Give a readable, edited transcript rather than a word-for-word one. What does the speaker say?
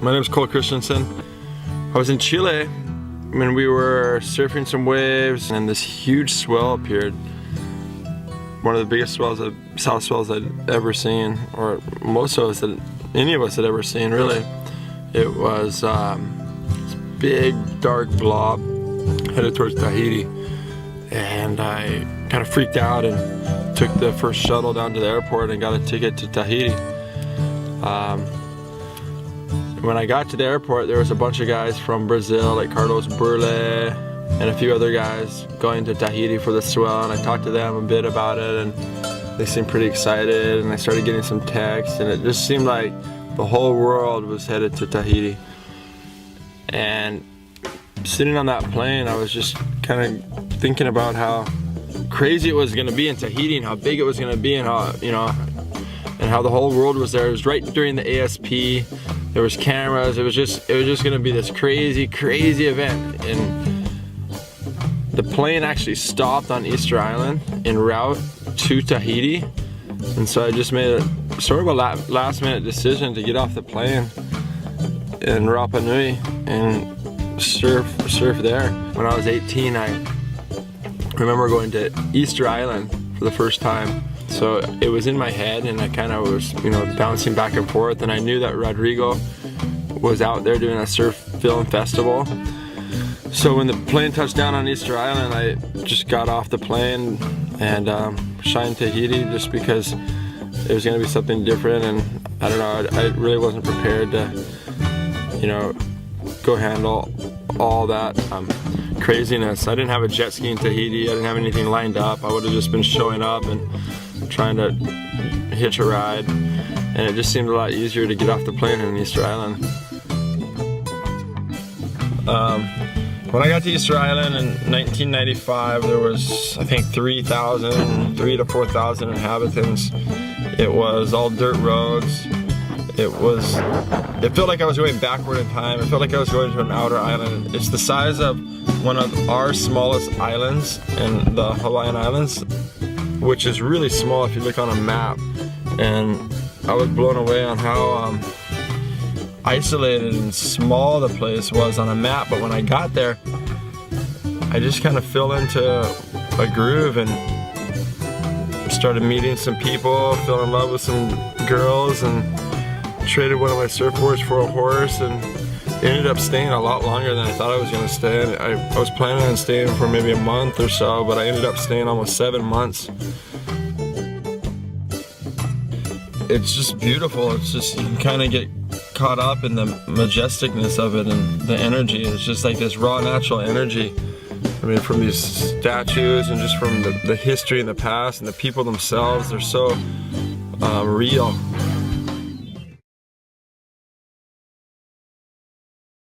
My name is Christensen. I was in Chile when we were surfing some waves and this huge swell appeared. One of the biggest swells, south swells I'd ever seen, or most of us that any of us had ever seen, really. It was this big dark blob headed towards Tahiti, and I kind of freaked out and took the first shuttle down to the airport and got a ticket to Tahiti. When I got to the airport, there was a bunch of guys from Brazil, like Carlos Burle and a few other guys going to Tahiti for the swell, and I talked to them a bit about it, and they seemed pretty excited, and I started getting some texts, and it just seemed like the whole world was headed to Tahiti. And sitting on that plane, I was just kind of thinking about how crazy it was going to be in Tahiti and how big it was going to be, and how, you know, and how the whole world was there. It was right during the ASP. There was cameras. It was just going to be this crazy event. And the plane actually stopped on Easter Island en route to Tahiti, and so I just made a sort of a last minute decision to get off the plane in Rapa Nui and surf there. When I was 18, I remember going to Easter Island for the first time. So it was in my head, and I kind of was, you know, bouncing back and forth, and I knew that Rodrigo was out there doing a surf film festival. So when the plane touched down on Easter Island, I just got off the plane and shined Tahiti, just because it was going to be something different, and I don't know, I really wasn't prepared to, you know, go handle all that craziness. I didn't have a jet ski in Tahiti. I didn't have anything lined up. I would have just been showing up and trying to hitch a ride, and it just seemed a lot easier to get off the plane in Easter Island. When I got to Easter Island in 1995, there was, I think, 3 to 4,000 inhabitants. It was all dirt roads. It felt like I was going backward in time. It felt like I was going to an outer island. It's the size of one of our smallest islands in the Hawaiian Islands, which is really small if you look on a map. And I was blown away on how isolated and small the place was on a map, but when I got there, I just kind of fell into a groove and started meeting some people, fell in love with some girls, and traded one of my surfboards for a horse, and ended up staying a lot longer than I thought I was going to stay. I was planning on staying for maybe a month or so, but I ended up staying almost 7 months. It's just beautiful. It's just, you can kind of get caught up in the majesticness of it and the energy. It's just like this raw natural energy. I mean, from these statues and just from the history and the past and the people themselves, they're so real.